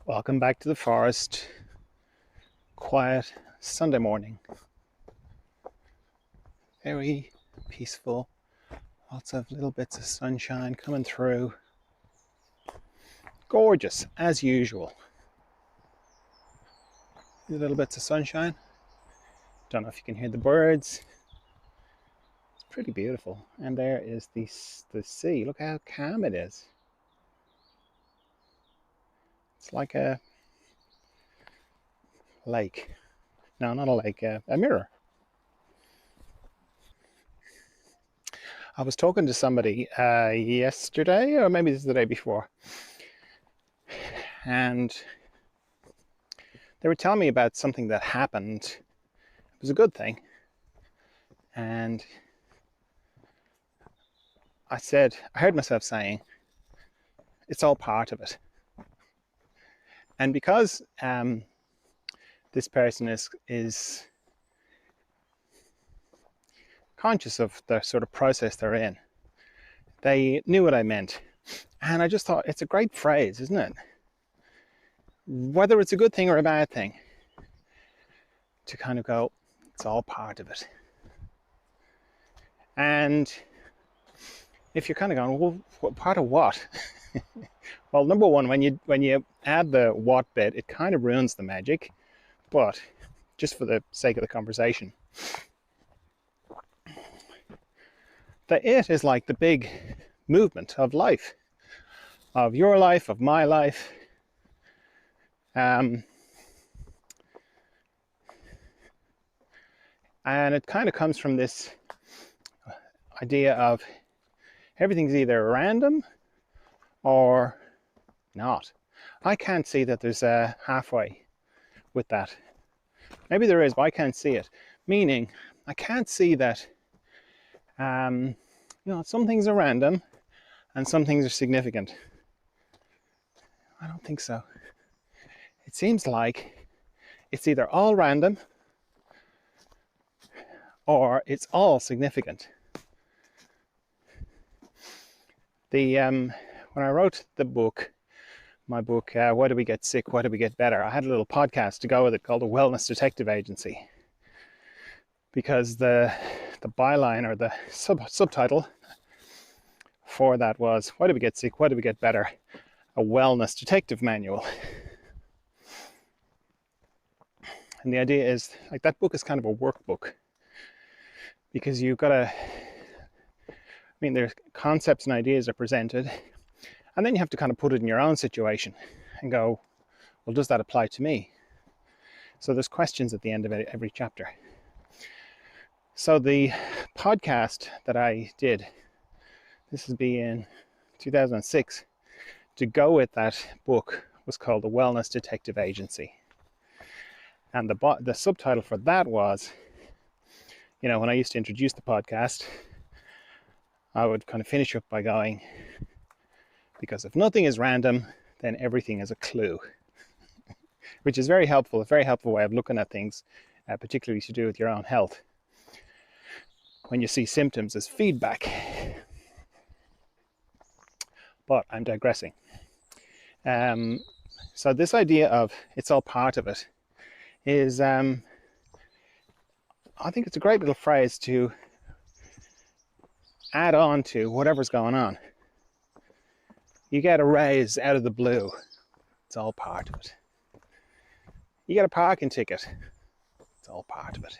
Welcome back to the forest. Quiet Sunday morning. Very peaceful. Lots of little bits of sunshine coming through. Gorgeous, as usual. Little bits of sunshine. Don't know if you can hear the birds. It's pretty beautiful. And there is the sea. Look how calm it is. It's like a lake. No, not a lake, a mirror. I was talking to somebody yesterday, or maybe this is the day before, and they were telling me about something that happened. It was a good thing. And I heard myself saying, it's all part of it. And because this person is conscious of the sort of process they're in, they knew what I meant. And I just thought, it's a great phrase, isn't it? Whether it's a good thing or a bad thing, to kind of go, it's all part of it. And if you're kind of going, well, part of what? Well, number one, when you add the what bit, it kind of ruins the magic. But just for the sake of the conversation, the it is like the big movement of life, of your life, of my life. And it kind of comes from this idea of everything's either random or not. I can't see that there's a halfway with that. Maybe there is, but I can't see it. Meaning, I can't see that some things are random and some things are significant. I don't think so. It seems like it's either all random or it's all significant. When I wrote my book, Why Do We Get Sick? Why Do We Get Better? I had a little podcast to go with it called The Wellness Detective Agency, because the byline, or the subtitle for that was, Why Do We Get Sick? Why Do We Get Better? A Wellness Detective Manual. And the idea is, like, that book is kind of a workbook, because you've got to, there's concepts and ideas are presented, and then you have to kind of put it in your own situation and go, well, does that apply to me? So there's questions at the end of every chapter. So the podcast that I did, this would be in 2006, to go with that book, was called The Wellness Detective Agency. And the subtitle for that was, when I used to introduce the podcast, I would kind of finish up by going, because if nothing is random, then everything is a clue. Which is very helpful, a very helpful way of looking at things, particularly to do with your own health. When you see symptoms as feedback. But I'm digressing. So this idea of it's all part of it is, I think it's a great little phrase to add on to whatever's going on. You get a raise out of the blue. It's all part of it. You get a parking ticket. It's all part of it.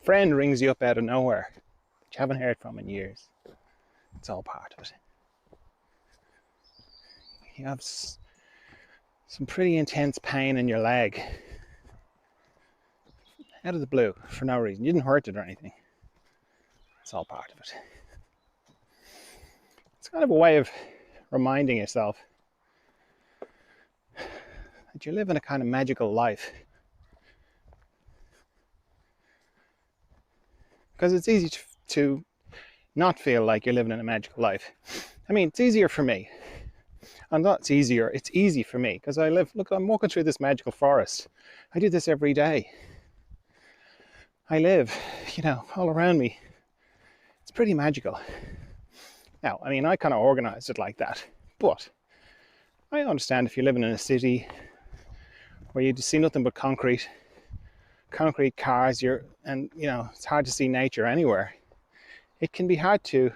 Friend rings you up out of nowhere that you haven't heard from in years. It's all part of it. You have some pretty intense pain in your leg. Out of the blue, for no reason. You didn't hurt it or anything. It's all part of it. It's kind of a way of reminding yourself that you live in a kind of magical life. Because it's easy to not feel like you're living in a magical life. It's easier for me. And not it's easier, it's easy for me, because I'm walking through this magical forest. I do this every day. I live, all around me. It's pretty magical. Now, I mean, I kind of organized it like that, but I understand if you're living in a city where you see nothing but concrete cars, and it's hard to see nature anywhere. It can be hard to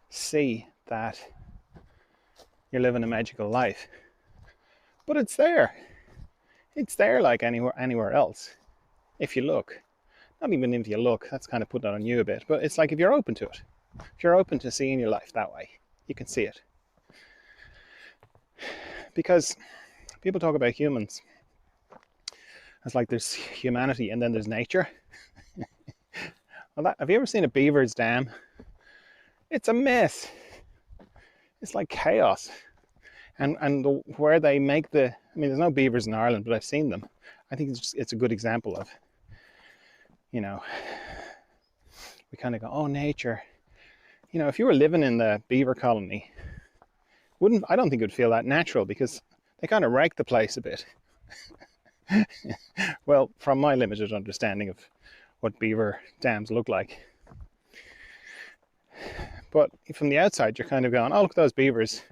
see that you're living a magical life, but it's there. It's there like anywhere else. If you look, not even if you look, that's kind of putting it on you a bit, but it's like if you're open to it, if you're open to seeing your life that way, you can see it. Because people talk about humans as like there's humanity and then there's nature. Well, have you ever seen a beaver's dam? It's a mess. It's like chaos. And where they make I mean, there's no beavers in Ireland, but I've seen them. I think it's a good example of, we kind of go, oh, nature. If you were living in the beaver colony, I don't think it would feel that natural because they kind of wreck the place a bit. Well, from my limited understanding of what beaver dams look like. But from the outside, you're kind of going, oh, look at those beavers,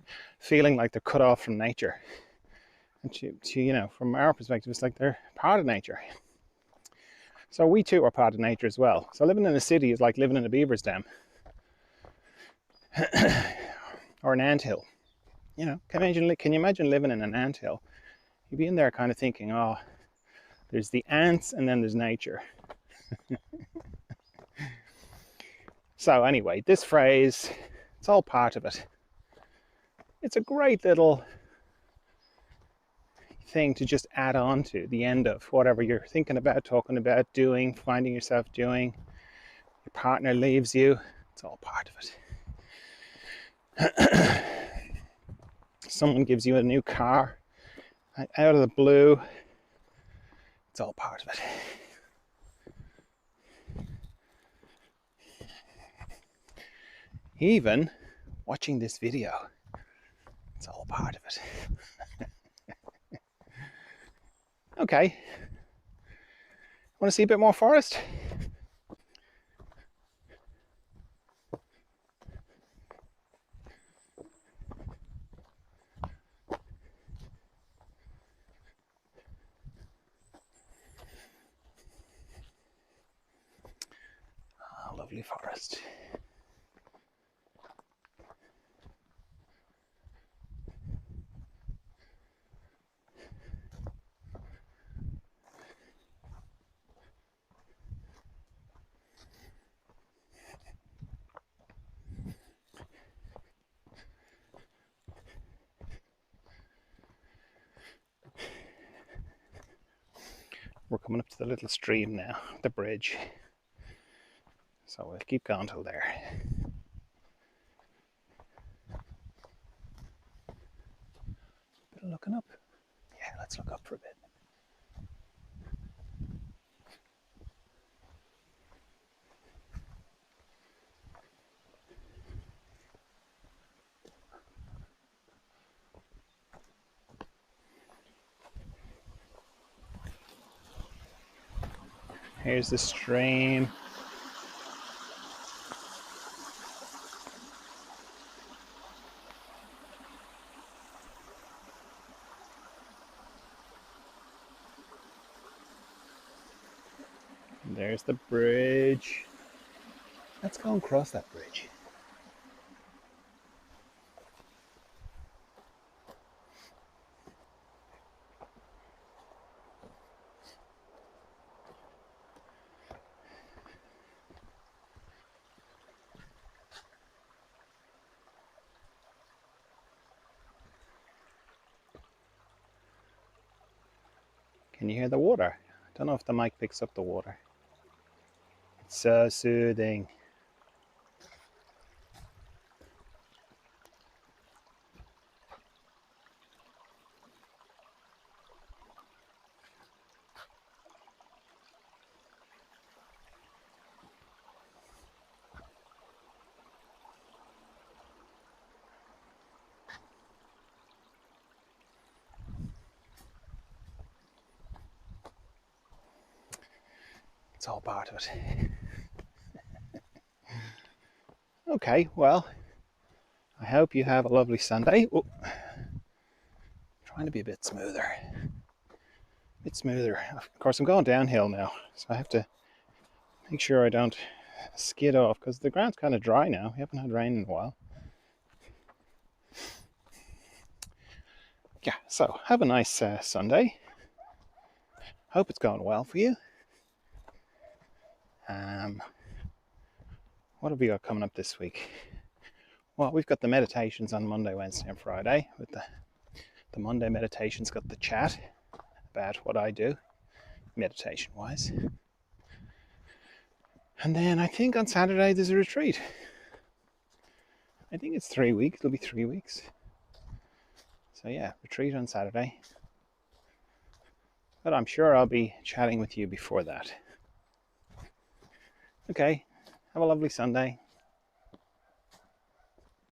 feeling like they're cut off from nature. And from our perspective, it's like they're part of nature. So we too are part of nature as well. So living in a city is like living in a beaver's dam. Or an anthill. Can you imagine living in an anthill? You'd be in there kind of thinking, oh, there's the ants and then there's nature. So anyway, this phrase, it's all part of it. It's a great little thing to just add on to the end of whatever you're thinking about, talking about, doing, finding yourself doing. Your partner leaves you. It's all part of it. Someone gives you a new car out of the blue. It's all part of it. Even watching this video, it's all part of it. Okay. Want to see a bit more forest? Oh, lovely forest. We're coming up to the little stream now, the bridge. So we'll keep going till there. Bit of looking up. Yeah, let's look up for a bit. Here's the stream. And there's the bridge. Let's go and cross that bridge. Can you hear the water? I don't know if the mic picks up the water. It's so soothing. It's all part of it. Okay, well, I hope you have a lovely Sunday. Oh, trying to be a bit smoother. Of course, I'm going downhill now, so I have to make sure I don't skid off because the ground's kind of dry now. We haven't had rain in a while. Yeah, so have a nice Sunday. Hope it's going well for you. What have we got coming up this week? Well, we've got the meditations on Monday, Wednesday, and Friday. With the Monday meditations, got the chat about what I do, meditation-wise. And then I think on Saturday there's a retreat. I think it's 3 weeks. It'll be 3 weeks. So yeah, retreat on Saturday. But I'm sure I'll be chatting with you before that. Okay, have a lovely Sunday.